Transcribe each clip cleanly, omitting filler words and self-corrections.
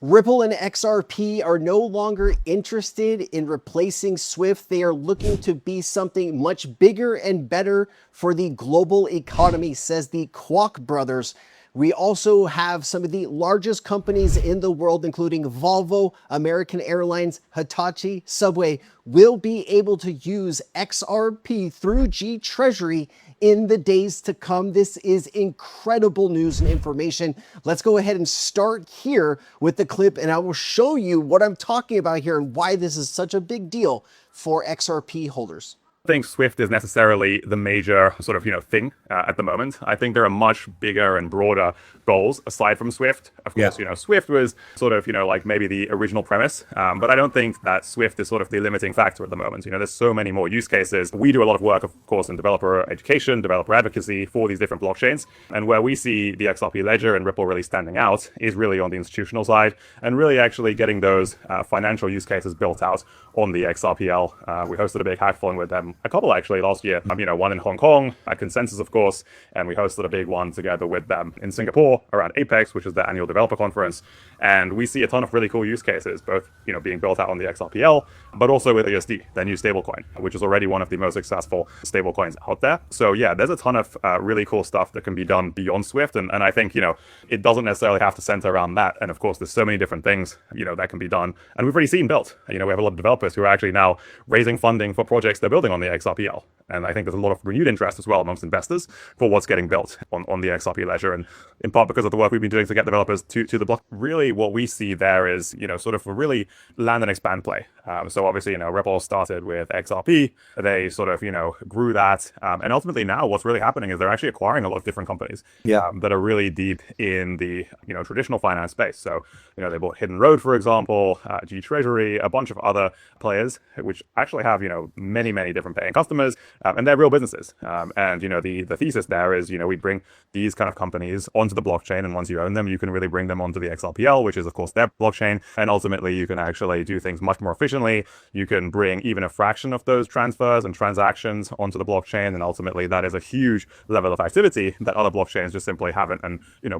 Ripple and XRP are no longer interested in replacing SWIFT. They are looking to be something much bigger and better for the global economy, says the Kwok brothers. We also have some of the largest companies in the world, including Volvo, American Airlines, Hitachi, Subway, will be able to use XRP through G Treasury in the days to come. This is incredible news and information. Let's go ahead and start here with the clip, and I will show you what I'm talking about here and why this is such a big deal for XRP holders. I think SWIFT is necessarily the major sort of, thing at the moment. I think there are much bigger and broader goals aside from SWIFT. Of course, SWIFT was sort of, like maybe the original premise, but I don't think that SWIFT is sort of the limiting factor at the moment. There's so many more use cases. We do a lot of work, of course, in developer education, developer advocacy for these different blockchains. And where we see the XRP Ledger and Ripple really standing out is really on the institutional side and really actually getting those financial use cases built out on the XRPL. We hosted a big hackathon with them, a couple actually last year, one in Hong Kong at Consensus, of course, and we hosted a big one together with them in Singapore around Apex, which is their annual developer conference. And we see a ton of really cool use cases, both being built out on the XRPL, but also with USD, their new stablecoin, which is already one of the most successful stablecoins out there. So yeah, there's a ton of really cool stuff that can be done beyond SWIFT, and I think it doesn't necessarily have to center around that. And of course, there's so many different things that can be done, and we've already seen built. We have a lot of developers who are actually now raising funding for projects they're building on the XRPL. And I think there's a lot of renewed interest as well amongst investors for what's getting built on the XRP Ledger, and in part because of the work we've been doing to get developers to the block. Really, what we see there is, sort of a really land and expand play. So obviously, Ripple started with XRP. They sort of, grew that. And ultimately now what's really happening is they're actually acquiring a lot of different companies that are really deep in the, traditional finance space. So, they bought Hidden Road, for example, G Treasury, a bunch of other players, which actually have, many, many different paying customers, and they're real businesses. And, the thesis there is, we bring these kind of companies onto the blockchain, and once you own them, you can really bring them onto the XRPL, which is, of course, their blockchain. And ultimately, you can actually do things much more efficiently. You can bring even a fraction of those transfers and transactions onto the blockchain. And ultimately, that is a huge level of activity that other blockchains just simply haven't and,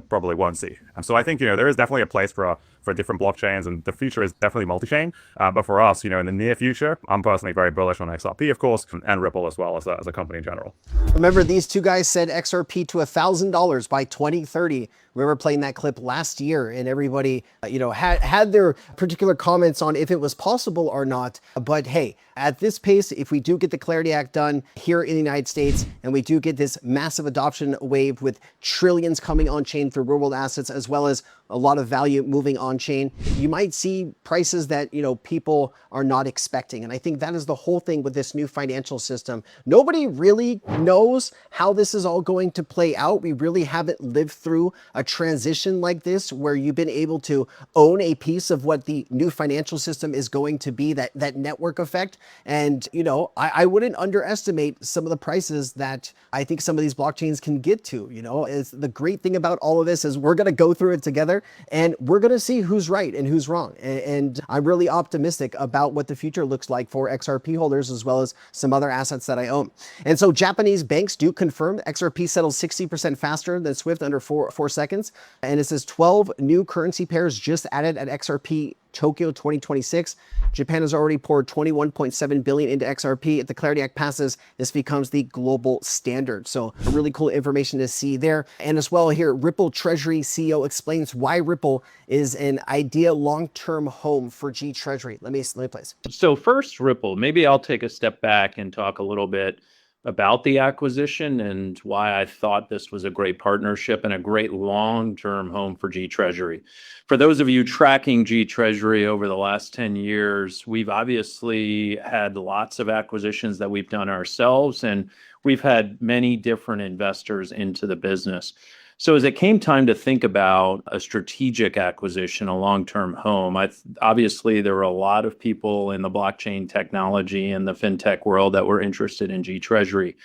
probably won't see. And so I think, there is definitely a place for different blockchains, and the future is definitely multi-chain. But for us, in the near future, I'm personally very bullish on XRP, of course, and Ripple as well as a company in general. Remember, these two guys said XRP to $1,000 by 2030. Remember playing that clip last year, and everybody, had their particular comments on if it was possible or not. But hey, at this pace, if we do get the Clarity Act done here in the United States, and we do get this massive adoption wave with trillions coming on chain through real world assets, as well as a lot of value moving on chain, you might see prices that, people are not expecting. And I think that is the whole thing with this new financial system. Nobody really knows how this is all going to play out. We really haven't lived through a transition like this where you've been able to own a piece of what the new financial system is going to be, that network effect. And, I wouldn't underestimate some of the prices that I think some of these blockchains can get to. It's the great thing about all of this is we're going to go through it together, and we're going to see who's right and who's wrong. And I'm really optimistic about what the future looks like for XRP holders, as well as some other assets that I own. And so Japanese banks do confirm XRP settles 60% faster than SWIFT under 4 seconds. And it says 12 new currency pairs just added at XRP Tokyo 2026. Japan has already poured 21.7 billion into XRP. If the Clarity Act passes, this becomes the global standard. So really cool information to see there. And as well here, Ripple Treasury CEO explains why Ripple is an ideal long-term home for G Treasury. Let me play. So first, Ripple, maybe I'll take a step back and talk a little bit about the acquisition and why I thought this was a great partnership and a great long-term home for G Treasury. For those of you tracking G Treasury over the last 10 years, we've obviously had lots of acquisitions that we've done ourselves, and we've had many different investors into the business. So as it came time to think about a strategic acquisition, a long-term home, obviously there were a lot of people in the blockchain technology and the fintech world that were interested in G Treasury.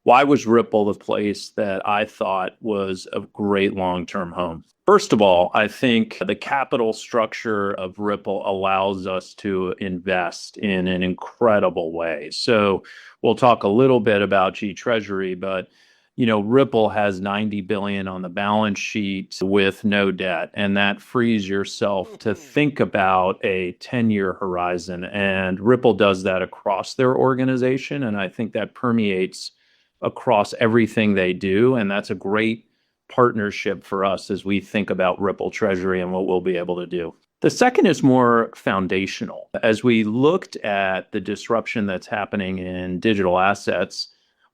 Why was Ripple the place that I thought was a great long-term home? First of all, I think the capital structure of Ripple allows us to invest in an incredible way. So we'll talk a little bit about G Treasury, but Ripple has 90 billion on the balance sheet with no debt, and that frees yourself to think about a 10-year horizon. And Ripple does that across their organization, and I think that permeates across everything they do. And that's a great partnership for us as we think about Ripple Treasury and what we'll be able to do. The second is more foundational. As we looked at the disruption that's happening in digital assets,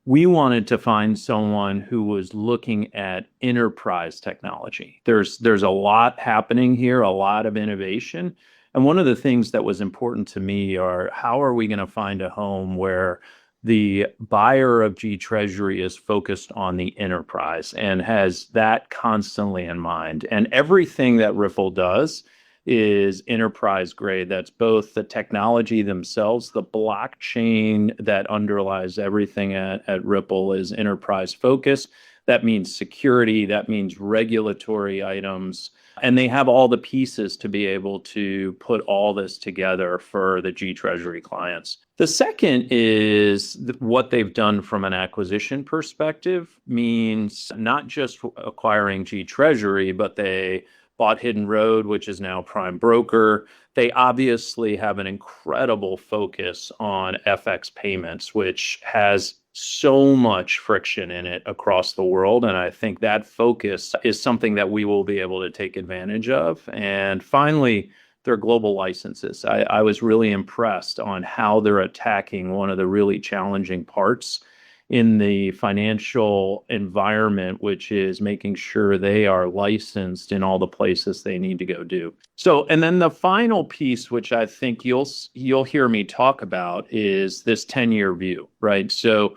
we wanted to find someone who was looking at enterprise technology. There's a lot happening here, a lot of innovation. And one of the things that was important to me are how are we going to find a home where the buyer of G Treasury is focused on the enterprise and has that constantly in mind. And everything that Ripple does is enterprise grade. That's both the technology themselves, the blockchain that underlies everything at Ripple is enterprise focused. That means security, that means regulatory items, and they have all the pieces to be able to put all this together for the G Treasury clients. The second is what they've done from an acquisition perspective means not just acquiring G Treasury, but they bought Hidden Road, which is now Prime Broker. They obviously have an incredible focus on FX payments, which has so much friction in it across the world. And I think that focus is something that we will be able to take advantage of. And finally, their global licenses. I was really impressed on how they're attacking one of the really challenging parts in the financial environment, which is making sure they are licensed in all the places they need to go do. So, and then the final piece, which I think you'll hear me talk about, is this 10-year view, right? So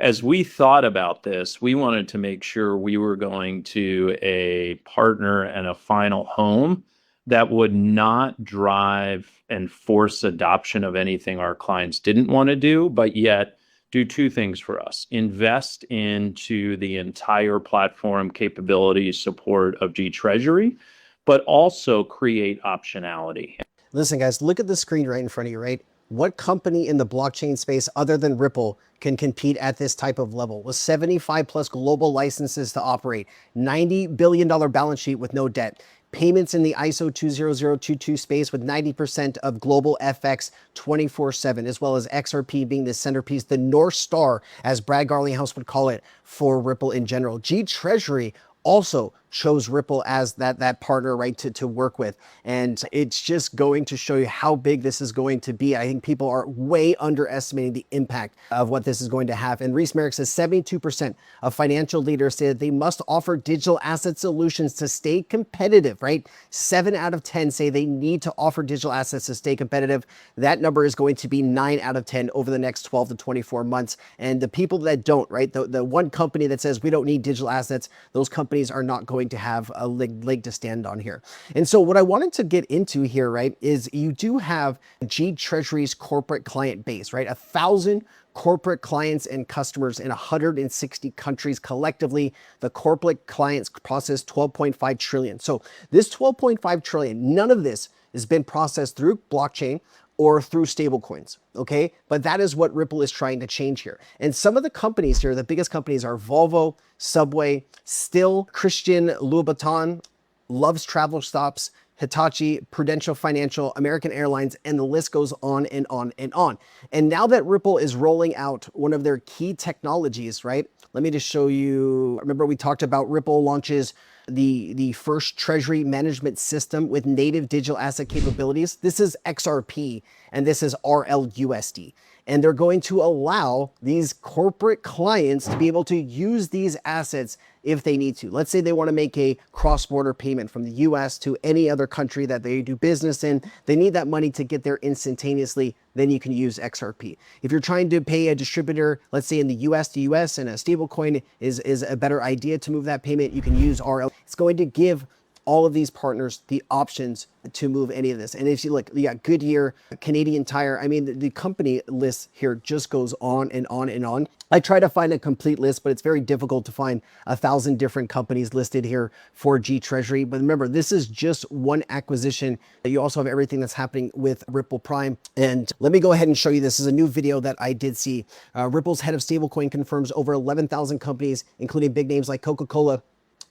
as we thought about this, we wanted to make sure we were going to a partner and a final home that would not drive and force adoption of anything our clients didn't want to do, but yet do two things for us: invest into the entire platform capability support of G Treasury, but also create optionality. Listen, guys, look at the screen right in front of you, right? What company in the blockchain space other than Ripple can compete at this type of level with 75 plus global licenses to operate, $90 billion balance sheet with no debt, payments in the ISO 20022 space with 90% of global FX 24/7, as well as XRP being the centerpiece, the North Star, as Brad Garlinghouse would call it, for Ripple in general. G Treasury also chose Ripple as that partner, right, to work with. And it's just going to show you how big this is going to be. I think people are way underestimating the impact of what this is going to have. And Reese Merrick says 72% of financial leaders say that they must offer digital asset solutions to stay competitive, right? 7 out of 10 say they need to offer digital assets to stay competitive. That number is going to be 9 out of 10 over the next 12 to 24 months. And the people that don't, right, the one company that says we don't need digital assets, those companies are not going to have a leg to stand on here. And so what I wanted to get into here, right, is you do have G Treasury's corporate client base, right? 1,000 corporate clients and customers in 160 countries. Collectively, the corporate clients process 12.5 trillion. So this 12.5 trillion, none of this has been processed through blockchain or through stablecoins, okay? But that is what Ripple is trying to change here. And some of the companies here, the biggest companies are Volvo, Subway, Still, Christian Louboutin, Love's Travel Stops, Hitachi, Prudential Financial, American Airlines, and the list goes on and on and on. And now that Ripple is rolling out one of their key technologies, right? Let me just show you. Remember we talked about Ripple launches the first treasury management system with native digital asset capabilities. This is XRP and this is RLUSD. And they're going to allow these corporate clients to be able to use these assets if they need to. Let's say they want to make a cross-border payment from the US to any other country that they do business in. They need that money to get there instantaneously. Then you can use XRP. If you're trying to pay a distributor, let's say in the US to US, and a stablecoin is a better idea to move that payment, you can use RL. It's going to give all of these partners the options to move any of this. And if you look, you got Goodyear, Canadian Tire. I mean, the company list here just goes on and on and on. I try to find a complete list, but it's very difficult to find 1,000 different companies listed here for G Treasury. But remember, this is just one acquisition. You also have everything that's happening with Ripple Prime. And let me go ahead and show you. This is a new video that I did see. Ripple's head of stablecoin confirms over 11,000 companies, including big names like Coca-Cola,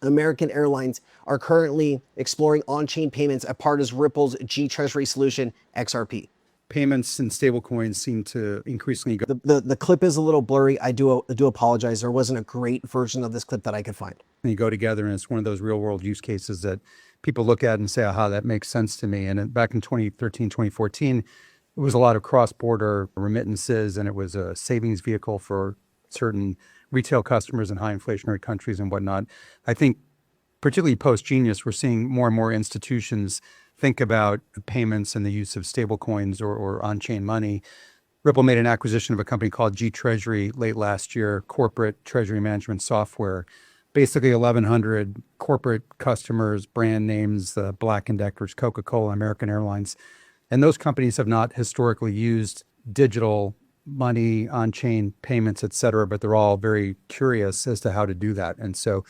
American Airlines, are currently exploring on-chain payments as part of Ripple's G Treasury solution, XRP. Payments and stablecoins seem to increasingly go. The clip is a little blurry. I do apologize. There wasn't a great version of this clip that I could find. You go together, and it's one of those real world use cases that people look at and say, aha, that makes sense to me. And back in 2013, 2014, it was a lot of cross-border remittances, and it was a savings vehicle for certain retail customers in high inflationary countries and whatnot. I think particularly post-Genius, we're seeing more and more institutions think about payments and the use of stablecoins or on-chain money. Ripple made an acquisition of a company called G Treasury late last year, corporate treasury management software. Basically 1,100 corporate customers, brand names, Black & Deckers, Coca-Cola, American Airlines. And those companies have not historically used digital money, on-chain payments, et cetera, but they're all very curious as to how to do that. And so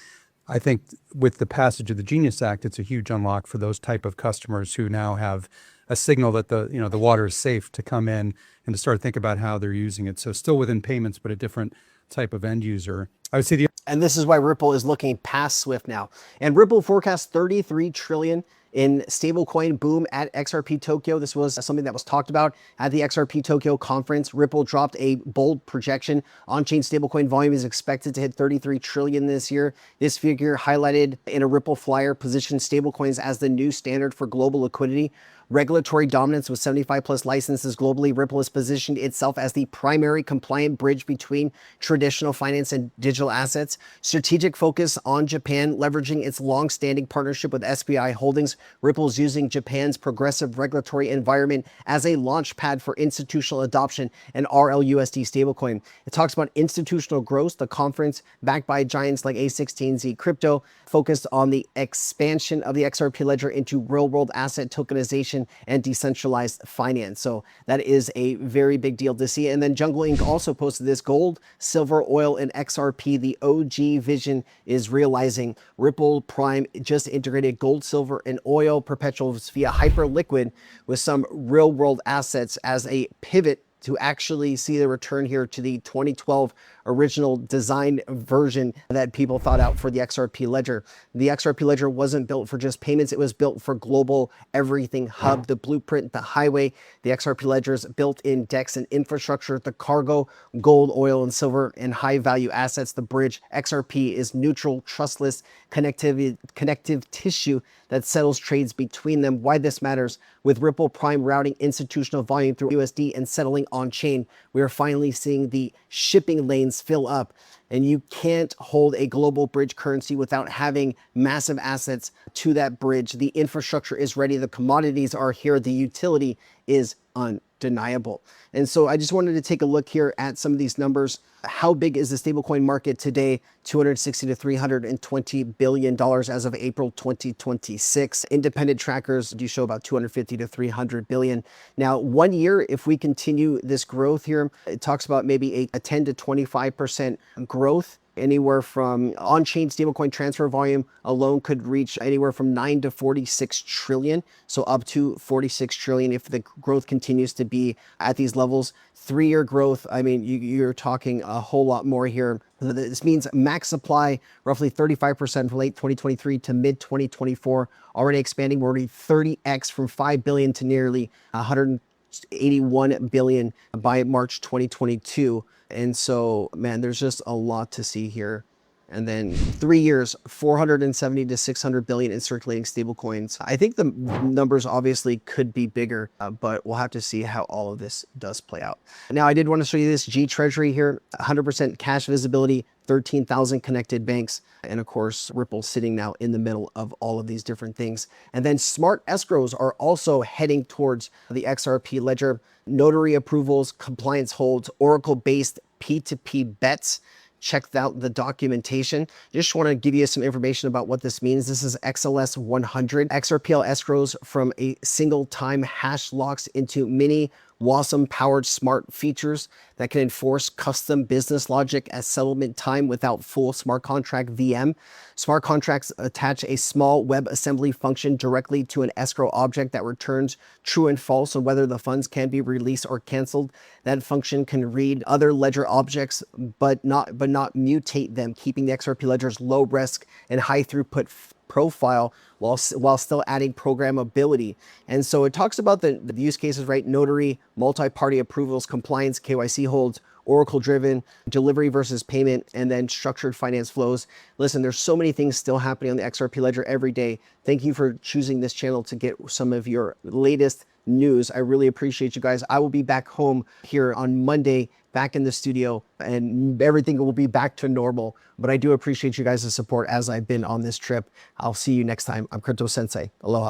I think with the passage of the Genius Act, it's a huge unlock for those type of customers who now have a signal that the water is safe to come in and to start to think about how they're using it. So still within payments, but a different type of end user. I would say and this is why Ripple is looking past Swift now. And Ripple forecasts 33 trillion in stablecoin boom at XRP Tokyo. This was something that was talked about at the XRP Tokyo conference. Ripple dropped a bold projection. On-chain stablecoin volume is expected to hit 33 trillion this year. This figure, highlighted in a Ripple flyer, positions stablecoins as the new standard for global liquidity. Regulatory dominance with 75 plus licenses globally, Ripple has positioned itself as the primary compliant bridge between traditional finance and digital assets. Strategic focus on Japan, leveraging its long-standing partnership with SBI Holdings. Ripple's using Japan's progressive regulatory environment as a launch pad for institutional adoption and RLUSD stablecoin. It talks about institutional growth. The conference, backed by giants like A16Z Crypto, focused on the expansion of the XRP Ledger into real-world asset tokenization and decentralized finance. So that is a very big deal to see. And then Jungle Inc. also posted this: gold, silver, oil, and XRP. The OG vision is realizing. Ripple Prime just integrated gold, silver, and oil perpetuals via Hyperliquid with some real world assets as a pivot to actually see the return here to the 2012 original design version that people thought out for the XRP Ledger. The XRP Ledger wasn't built for just payments. It was built for global everything hub, the blueprint, the highway. The XRP Ledger's built-in DEX and infrastructure, the cargo, gold, oil, and silver, and high-value assets, the bridge. XRP is neutral, trustless, connective tissue that settles trades between them. Why this matters: with Ripple Prime routing institutional volume through USD and settling on-chain, we are finally seeing the shipping lanes fill up. And you can't hold a global bridge currency without having massive assets to that bridge. The infrastructure is ready. The commodities are here. The utility is undeniable. And so I just wanted to take a look here at some of these numbers. How big is the stablecoin market today? $260 to $320 billion as of April 2026. Independent trackers do show about 250 to 300 billion. Now, 1 year, if we continue this growth here, it talks about maybe a 10 to 25% growth. Anywhere from on-chain stablecoin transfer volume alone could reach anywhere from 9 to 46 trillion. So up to 46 trillion if the growth continues to be at these levels. 3-year growth, I mean, you're talking a whole lot more here. This means max supply, roughly 35% from late 2023 to mid 2024, already expanding. We're already 30x from 5 billion to nearly 181 billion by March 2022. And so, man, there's just a lot to see here. And then 3 years, 470 to 600 billion in circulating stablecoins. I think the numbers obviously could be bigger, but we'll have to see how all of this does play out. Now, I did want to show you this G Treasury here, 100% cash visibility, 13,000 connected banks. And of course, Ripple sitting now in the middle of all of these different things. And then smart escrows are also heading towards the XRP Ledger. Notary approvals, compliance holds, Oracle-based P2P bets. check out the documentation. Just want to give you some information about what this means. This is XLS 100. XRPL escrows from a single time hash locks into mini WASM powered smart features that can enforce custom business logic as settlement time without full smart contract VM. Smart contracts attach a small WebAssembly function directly to an escrow object that returns true and false on whether the funds can be released or canceled. That function can read other ledger objects, but not mutate them, keeping the XRP ledger's low risk and high throughput profile while still adding programmability. And so it talks about the use cases, right? Notary, multi-party approvals, compliance, KYC holds, Oracle driven, delivery versus payment, and then structured finance flows. Listen, there's so many things still happening on the XRP ledger every day. Thank you for choosing this channel to get some of your latest news. I really appreciate you guys. I will be back home here on Monday, back in the studio, and everything will be back to normal. But I do appreciate you guys' support as I've been on this trip. I'll see you next time. I'm Crypto Sensei. Aloha.